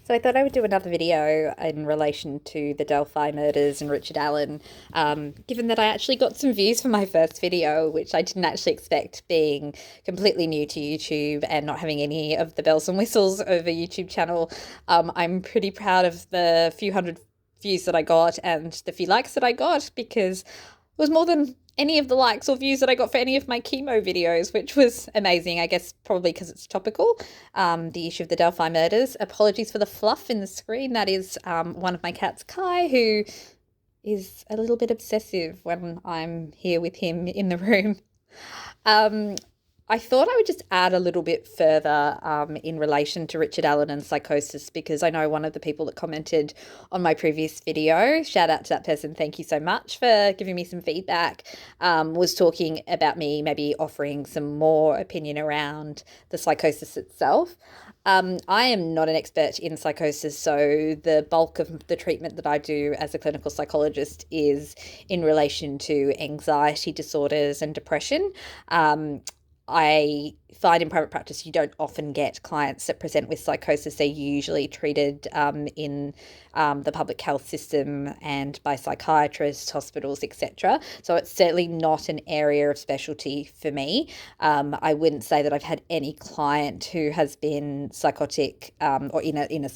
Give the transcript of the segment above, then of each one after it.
So I thought I would do another video in relation to the Delphi murders and Richard Allen, given that I actually got some views for my first video, which I didn't actually expect, being completely new to YouTube and not having any of the bells and whistles of a YouTube channel. I'm pretty proud of the few hundred views that I got and the few likes that I got, because it was more than any of the likes or views that I got for any of my chemo videos, which was amazing. I guess probably because it's topical. The issue of the Delphi murders. Apologies for the fluff in the screen. That is one of my cats, Kai, who is a little bit obsessive when I'm here with him in the room. I thought I would just add a little bit further in relation to Richard Allen and psychosis, because I know one of the people that commented on my previous video, shout out to that person, thank you so much for giving me some feedback, was talking about me maybe offering some more opinion around the psychosis itself. I am not an expert in psychosis, so the bulk of the treatment that I do as a clinical psychologist is in relation to anxiety disorders and depression. I find in private practice you don't often get clients that present with psychosis. They're usually treated in the public health system and by psychiatrists, hospitals, etc. So it's certainly not an area of specialty for me. I wouldn't say that I've had any client who has been psychotic or in a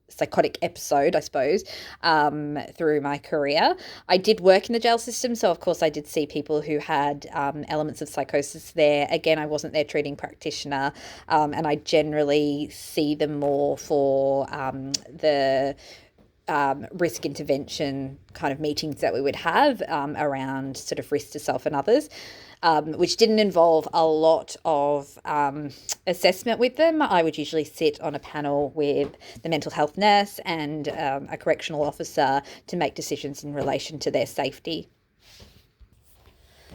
psychotic episode, I suppose, through my career. I did work in the jail system, so of course I did see people who had elements of psychosis there. Again, I wasn't their treating practitioner, and I generally see them more for the risk intervention kind of meetings that we would have around sort of risk to self and others. Which didn't involve a lot of assessment with them. I would usually sit on a panel with the mental health nurse and a correctional officer to make decisions in relation to their safety.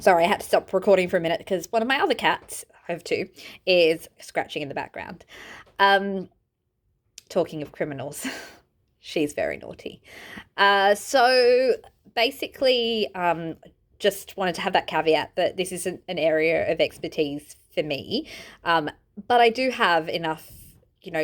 Sorry, I had to stop recording for a minute because one of my other cats, I have two, is scratching in the background. Talking of criminals, she's very naughty. So basically, just wanted to have that caveat that this isn't an area of expertise for me, but I do have enough,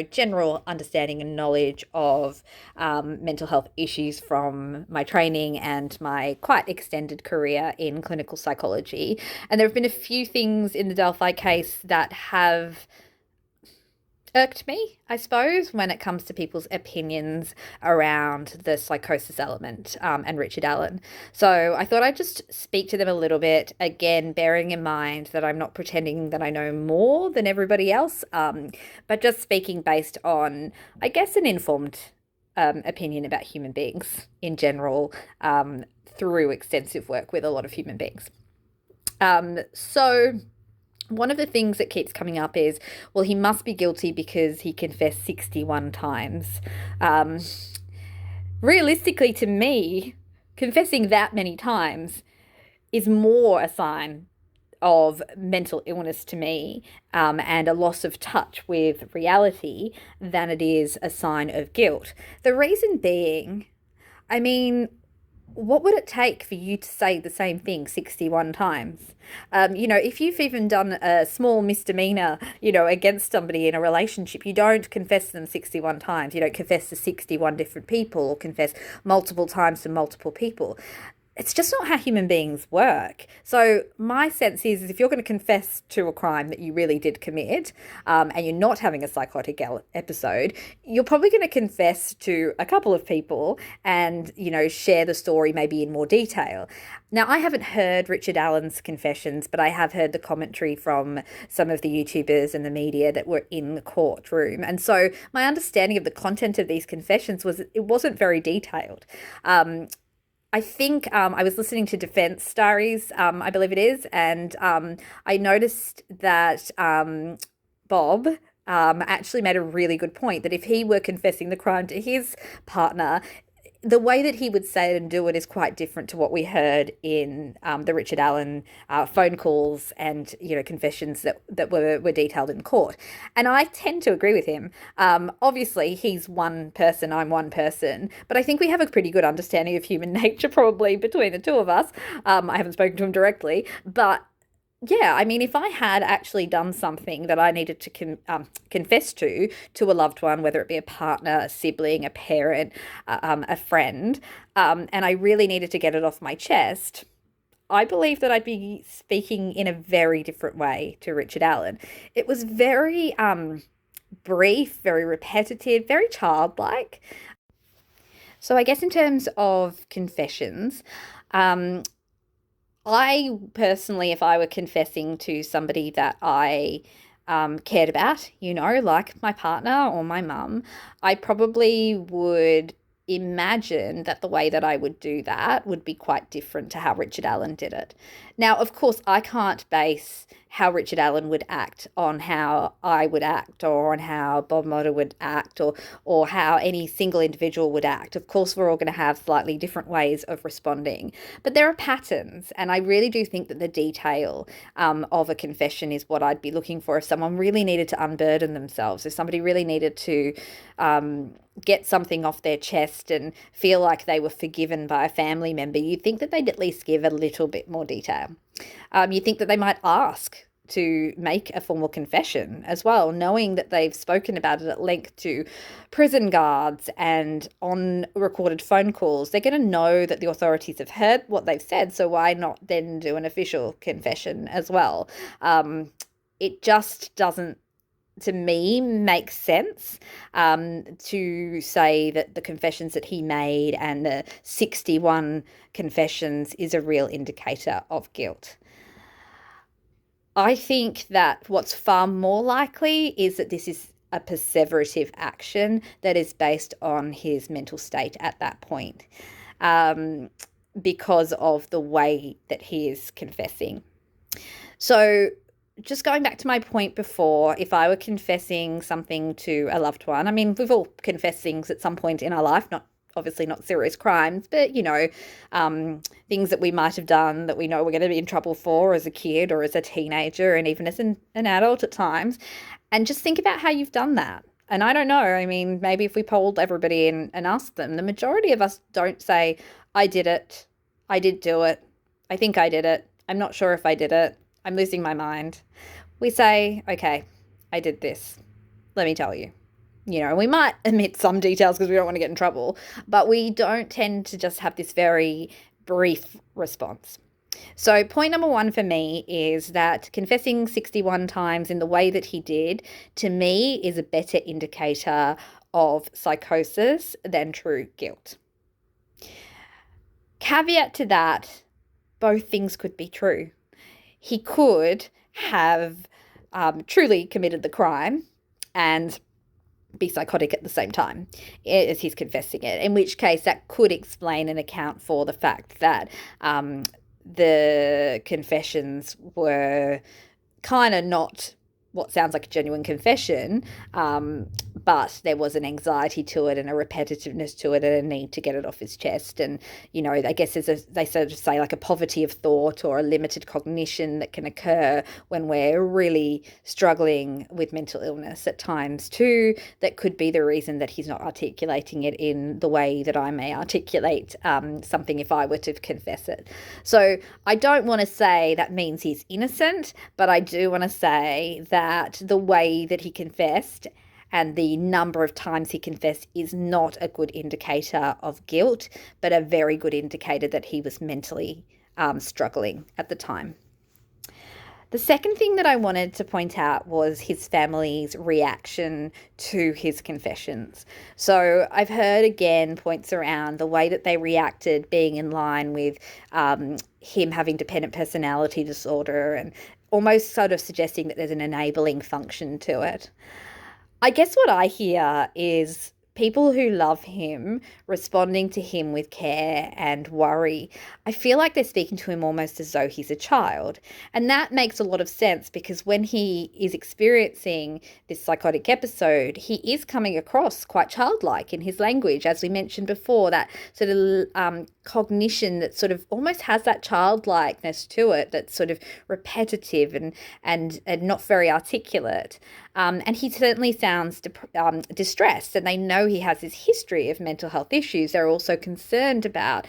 general understanding and knowledge of mental health issues from my training and my quite extended career in clinical psychology. And there have been a few things in the Delphi case that have irked me, I suppose, when it comes to people's opinions around the psychosis element and Richard Allen. So I thought I'd just speak to them a little bit, again, bearing in mind that I'm not pretending that I know more than everybody else, but just speaking based on, I guess, an informed opinion about human beings in general through extensive work with a lot of human beings. So one of the things that keeps coming up is, well, he must be guilty because he confessed 61 times. Realistically, to me, confessing that many times is more a sign of mental illness to me and a loss of touch with reality than it is a sign of guilt. The reason being, what would it take for you to say the same thing 61 times? If you've even done a small misdemeanor, against somebody in a relationship, you don't confess them 61 times. You don't confess to 61 different people or confess multiple times to multiple people. It's just not how human beings work. So my sense is if you're going to confess to a crime that you really did commit and you're not having a psychotic episode, you're probably going to confess to a couple of people and, share the story maybe in more detail. Now, I haven't heard Richard Allen's confessions, but I have heard the commentary from some of the YouTubers and the media that were in the courtroom. And so my understanding of the content of these confessions was it wasn't very detailed. I think I was listening to Defense Diaries, I believe it is, and I noticed that Bob actually made a really good point that if he were confessing the crime to his partner, the way that he would say it and do it is quite different to what we heard in the Richard Allen phone calls and confessions that were detailed in court. And I tend to agree with him. Obviously, he's one person, I'm one person, but I think we have a pretty good understanding of human nature probably between the two of us. I haven't spoken to him directly, but Yeah, I mean, if I had actually done something that I needed to confess to a loved one, whether it be a partner, a sibling, a parent, a friend, and I really needed to get it off my chest, I believe that I'd be speaking in a very different way to Richard Allen. It was very brief, very repetitive, very childlike. So I guess in terms of confessions, um, I personally, if I were confessing to somebody that I cared about, like my partner or my mum, I probably would imagine that the way that I would do that would be quite different to how Richard Allen did it. Now, of course, I can't base how Richard Allen would act on how I would act or on how Bob Motter would act or how any single individual would act. Of course, we're all going to have slightly different ways of responding, but there are patterns, and I really do think that the detail of a confession is what I'd be looking for if someone really needed to unburden themselves, if somebody really needed to get something off their chest and feel like they were forgiven by a family member. You'd think that they'd at least give a little bit more detail. You think that they might ask to make a formal confession as well, knowing that they've spoken about it at length to prison guards and on recorded phone calls. They're going to know that the authorities have heard what they've said, so why not then do an official confession as well? It just doesn't, to me, make sense to say that the confessions that he made and the 61 confessions is a real indicator of guilt. I think that what's far more likely is that this is a perseverative action that is based on his mental state at that point, because of the way that he is confessing. So just going back to my point before, if I were confessing something to a loved one, I mean, we've all confessed things at some point in our life, obviously not serious crimes, but, things that we might have done that we know we're going to be in trouble for as a kid or as a teenager and even as an adult at times. And just think about how you've done that. And I don't know, I mean, maybe if we polled everybody and asked them, the majority of us don't say, I did it, I did do it, I think I did it, I'm not sure if I did it, I'm losing my mind. We say, okay, I did this. Let me tell you. We might omit some details because we don't want to get in trouble, but we don't tend to just have this very brief response. So point number one for me is that confessing 61 times in the way that he did, to me, is a better indicator of psychosis than true guilt. Caveat to that, both things could be true. He could have truly committed the crime and be psychotic at the same time as he's confessing it, in which case that could explain and account for the fact that the confessions were kind of not what sounds like a genuine confession, but there was an anxiety to it and a repetitiveness to it and a need to get it off his chest. And, I guess they sort of say like a poverty of thought or a limited cognition that can occur when we're really struggling with mental illness at times too. That could be the reason that he's not articulating it in the way that I may articulate something if I were to confess it. So I don't want to say that means he's innocent, but I do want to say that the way that he confessed and the number of times he confessed is not a good indicator of guilt, but a very good indicator that he was mentally struggling at the time. The second thing that I wanted to point out was his family's reaction to his confessions. So I've heard again points around the way that they reacted being in line with him having dependent personality disorder and almost sort of suggesting that there's an enabling function to it. I guess what I hear is people who love him responding to him with care and worry. I feel like they're speaking to him almost as though he's a child. And that makes a lot of sense because when he is experiencing this psychotic episode, he is coming across quite childlike in his language, as we mentioned before, that sort of cognition that sort of almost has that childlikeness to it, that's sort of repetitive and not very articulate. And he certainly sounds distressed, and they know he has this history of mental health issues. They're also concerned about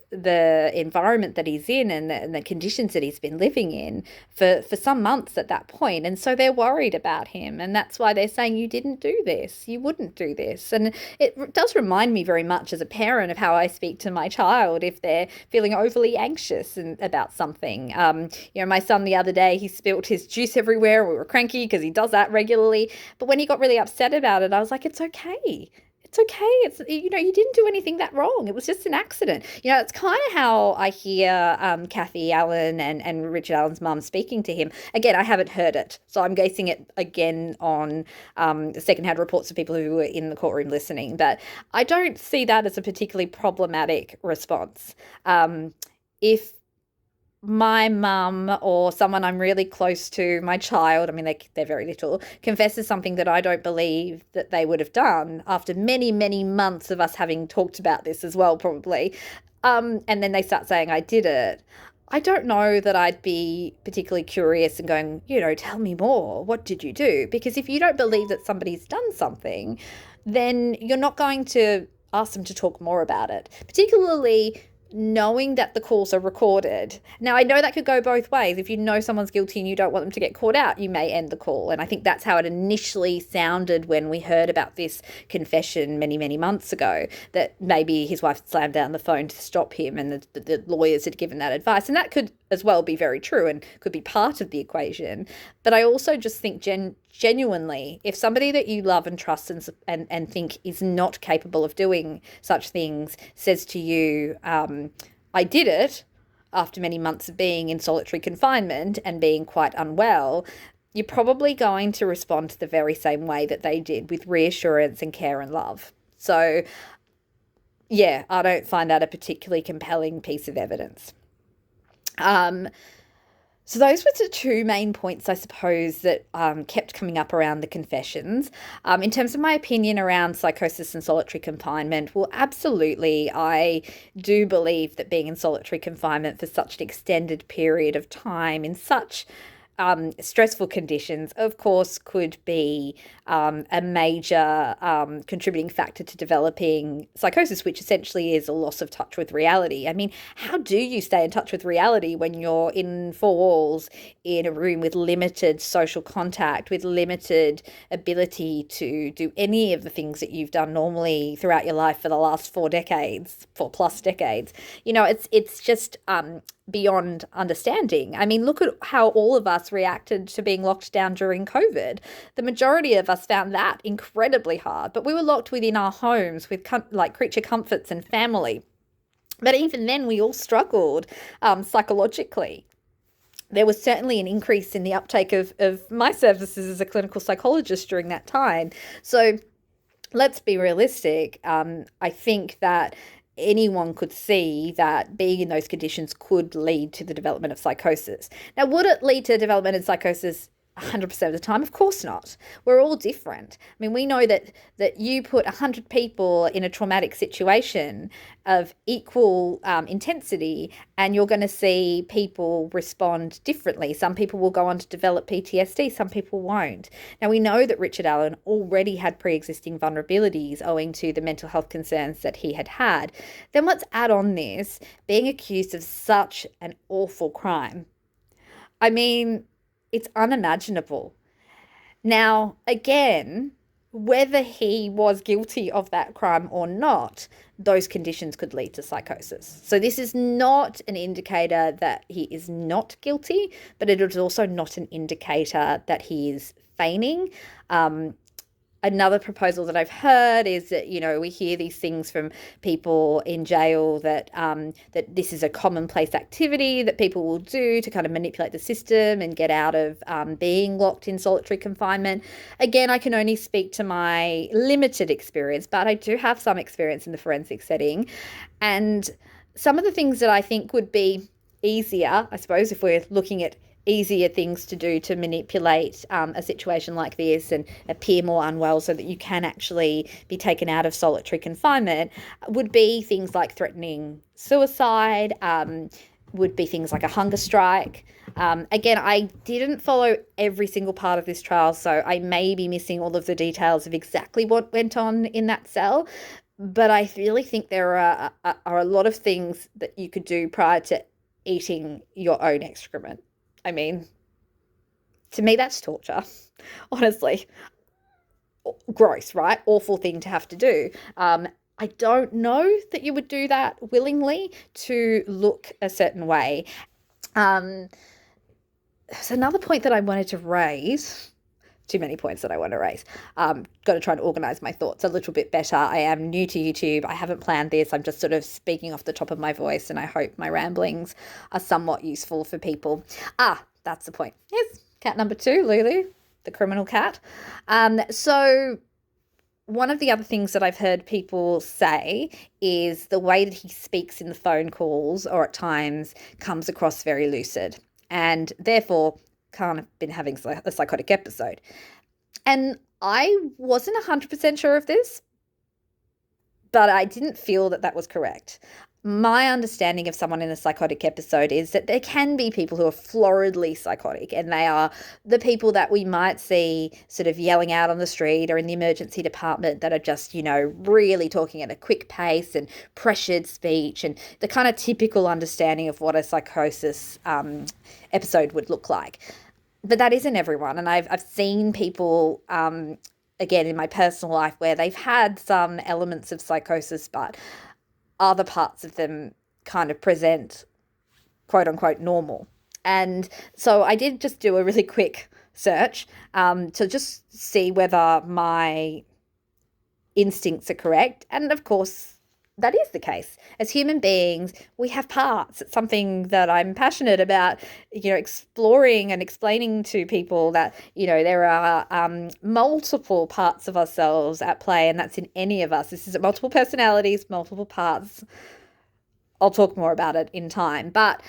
the environment that he's in and the conditions that he's been living in for some months at that point. And so they're worried about him. And that's why they're saying, you didn't do this. You wouldn't do this. And it does remind me very much as a parent of how I speak to my child if they're feeling overly anxious about something. My son the other day, he spilt his juice everywhere. We were cranky because he does that regularly. But when he got really upset about it, I was like, it's okay. It's okay. You didn't do anything that wrong. It was just an accident. It's kind of how I hear Kathy Allen and Richard Allen's mum speaking to him. Again, I haven't heard it, so I'm basing it again on secondhand reports of people who were in the courtroom listening. But I don't see that as a particularly problematic response. If my mum or someone I'm really close to, my child, I mean, they're very little, confesses something that I don't believe that they would have done after many, many months of us having talked about this as well, probably, and then they start saying I did it, I don't know that I'd be particularly curious and going, tell me more. What did you do? Because if you don't believe that somebody's done something, then you're not going to ask them to talk more about it, particularly knowing that the calls are recorded. Now, I know that could go both ways. If you know someone's guilty and you don't want them to get caught out, you may end the call. And I think that's how it initially sounded when we heard about this confession many, many months ago, that maybe his wife slammed down the phone to stop him and the lawyers had given that advice. And that could as well be very true and could be part of the equation. But I also just think genuinely, if somebody that you love and trust and think is not capable of doing such things says to you, I did it after many months of being in solitary confinement and being quite unwell, you're probably going to respond the very same way that they did, with reassurance and care and love. So, yeah, I don't find that a particularly compelling piece of evidence. So those were the two main points, I suppose, that kept coming up around the confessions. In terms of my opinion around psychosis and solitary confinement, well, absolutely, I do believe that being in solitary confinement for such an extended period of time in such stressful conditions, of course, could be a major contributing factor to developing psychosis, which essentially is a loss of touch with reality. I mean, how do you stay in touch with reality when you're in four walls in a room with limited social contact, with limited ability to do any of the things that you've done normally throughout your life for the last 4 plus decades? It's just beyond understanding. I mean, look at how all of us reacted to being locked down during COVID. The majority of us found that incredibly hard, but we were locked within our homes with creature comforts and family. But even then, we all struggled psychologically. There was certainly an increase in the uptake of my services as a clinical psychologist during that time. So let's be realistic. I think that anyone could see that being in those conditions could lead to the development of psychosis. Now, would it lead to development of psychosis 100% of the time? Of course not. We're all different. I mean, we know that you put 100 people in a traumatic situation of equal intensity, and you're going to see people respond differently. Some people will go on to develop PTSD, some people won't. Now, we know that Richard Allen already had pre-existing vulnerabilities owing to the mental health concerns that he had had. Then let's add on this, being accused of such an awful crime. I mean, it's unimaginable. Now, again, whether he was guilty of that crime or not, those conditions could lead to psychosis. So this is not an indicator that he is not guilty, but it is also not an indicator that he is feigning. Another proposal that I've heard is that, we hear these things from people in jail that that this is a commonplace activity that people will do to kind of manipulate the system and get out of being locked in solitary confinement. Again, I can only speak to my limited experience, but I do have some experience in the forensic setting. And some of the things that I think would be easier, I suppose, if we're looking at easier things to do to manipulate a situation like this and appear more unwell so that you can actually be taken out of solitary confinement, would be things like threatening suicide, would be things like a hunger strike. Again, I didn't follow every single part of this trial, so I may be missing all of the details of exactly what went on in that cell. But I really think there are a lot of things that you could do prior to eating your own excrement. I mean, to me, that's torture. Honestly, gross, right? Awful thing to have to do. I don't know that you would do that willingly to look a certain way. There's another point that I wanted to raise. Too many points that I want to raise. Got to try to organize my thoughts a little bit better. I am new to YouTube. I haven't planned this. I'm just sort of speaking off the top of my voice, and I hope my ramblings are somewhat useful for people. That's the point. Yes, cat number 2, Lulu, the criminal cat. So one of the other things that I've heard people say is the way that he speaks in the phone calls or at times comes across very lucid, and therefore can't have been having a psychotic episode. And I wasn't 100% sure of this, but I didn't feel that was correct. My understanding of someone in a psychotic episode is that there can be people who are floridly psychotic, and they are the people that we might see sort of yelling out on the street or in the emergency department that are just, really talking at a quick pace and pressured speech, and the kind of typical understanding of what a psychosis episode would look like. But that isn't everyone. And I've seen people, again, in my personal life where they've had some elements of psychosis, but other parts of them kind of present quote unquote normal. And so I did just do a really quick search to just see whether my instincts are correct. And of course, that is the case. As human beings, we have parts. It's something that I'm passionate about, exploring and explaining to people that, there are multiple parts of ourselves at play, and that's in any of us. This is multiple personalities, multiple parts. I'll talk more about it in time. But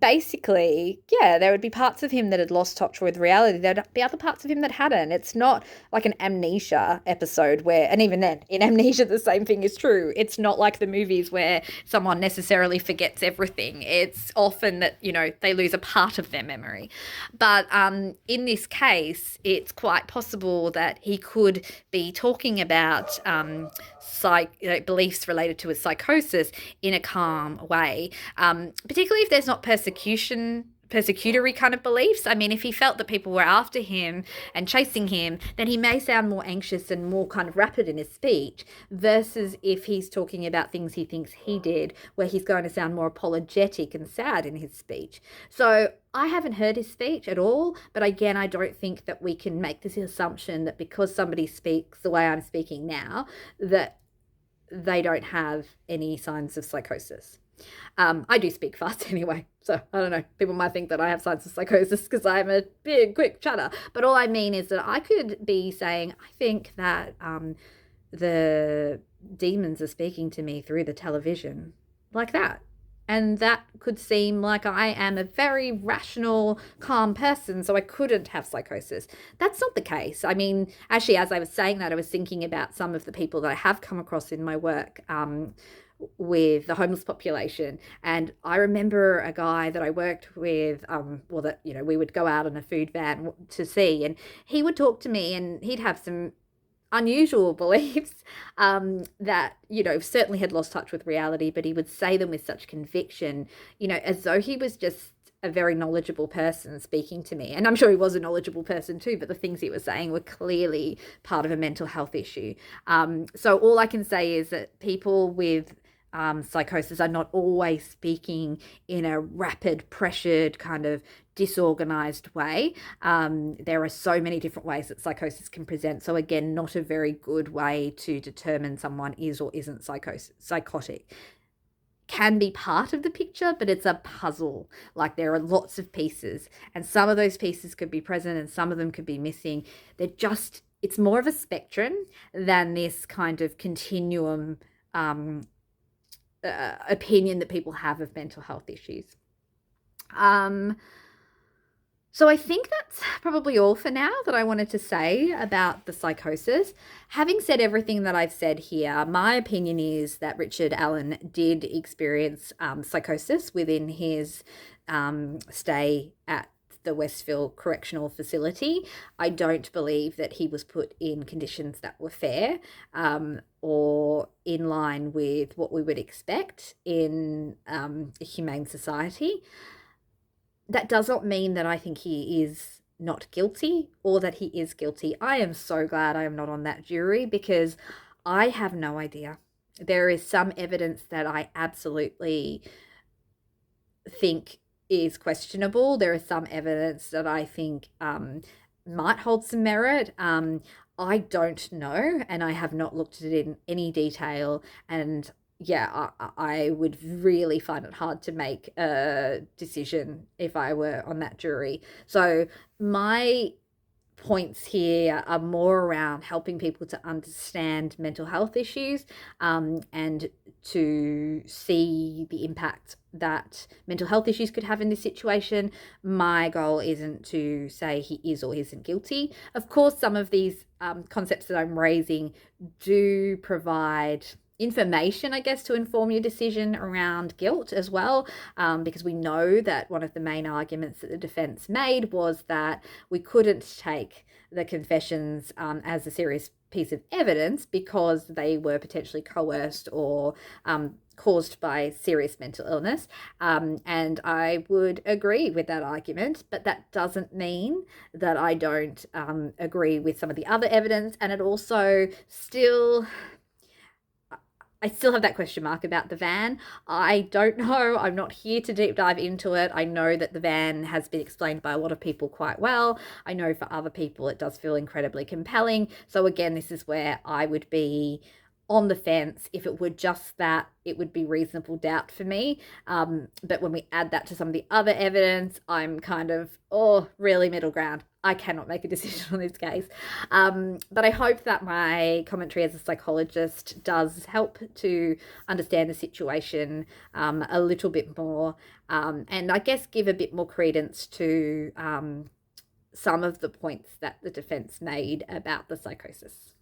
basically, there would be parts of him that had lost touch with reality. There'd be other parts of him that hadn't. It's not like an amnesia episode where, and even then, in amnesia, the same thing is true. It's not like the movies where someone necessarily forgets everything. It's often that, they lose a part of their memory. But in this case, it's quite possible that he could be talking about beliefs related to a psychosis in a calm way, particularly if there's not persecutory kind of beliefs. I mean, if he felt that people were after him and chasing him, then he may sound more anxious and more kind of rapid in his speech, versus if he's talking about things he thinks he did, where he's going to sound more apologetic and sad in his speech. So I haven't heard his speech at all, but again, I don't think that we can make this assumption that because somebody speaks the way I'm speaking now, that they don't have any signs of psychosis. I do speak fast anyway, so I don't know. People might think that I have signs of psychosis because I'm a big, quick chatter. But all I mean is that I could be saying, I think that the demons are speaking to me through the television, like that. And that could seem like I am a very rational, calm person, so I couldn't have psychosis. That's not the case. I mean, actually, as I was saying that, I was thinking about some of the people that I have come across in my work with the homeless population. And I remember a guy that I worked with, we would go out on a food van to see, and he would talk to me, and he'd have some unusual beliefs that, certainly had lost touch with reality, but he would say them with such conviction, as though he was just a very knowledgeable person speaking to me. And I'm sure he was a knowledgeable person too, but the things he was saying were clearly part of a mental health issue. So all I can say is that people with psychosis are not always speaking in a rapid, pressured, kind of disorganized way. There are so many different ways that psychosis can present. So again, not a very good way to determine someone is or isn't psychotic. Can be part of the picture, but it's a puzzle. Like, there are lots of pieces, and some of those pieces could be present and some of them could be missing. It's more of a spectrum than this kind of continuum opinion that people have of mental health issues. So I think that's probably all for now that I wanted to say about the psychosis. Having said everything that I've said here, my opinion is that Richard Allen did experience psychosis within his stay at the Westville Correctional Facility. I don't believe that he was put in conditions that were fair, or in line with what we would expect in a humane society. That does not mean that I think he is not guilty or that he is guilty. I am so glad I am not on that jury, because I have no idea. There is some evidence that I absolutely think is questionable. There is some evidence that I think might hold some merit. I don't know, and I have not looked at it in any detail. And yeah, I would really find it hard to make a decision if I were on that jury. So my points here are more around helping people to understand mental health issues, and to see the impact that mental health issues could have in this situation. My goal isn't to say he is or isn't guilty. Of course, some of these concepts that I'm raising do provide information, I guess, to inform your decision around guilt as well, because we know that one of the main arguments that the defense made was that we couldn't take the confessions as a serious piece of evidence because they were potentially coerced or caused by serious mental illness. And I would agree with that argument, but that doesn't mean that I don't agree with some of the other evidence. And it also I still have that question mark about the van. I don't know. I'm not here to deep dive into it. I know that the van has been explained by a lot of people quite well. I know for other people it does feel incredibly compelling. So again, this is where I would be on the fence. If it were just that, it would be reasonable doubt for me. But when we add that to some of the other evidence, I'm kind of, really middle ground. I cannot make a decision on this case. But I hope that my commentary as a psychologist does help to understand the situation a little bit more, and I guess give a bit more credence to some of the points that the defense made about the psychosis.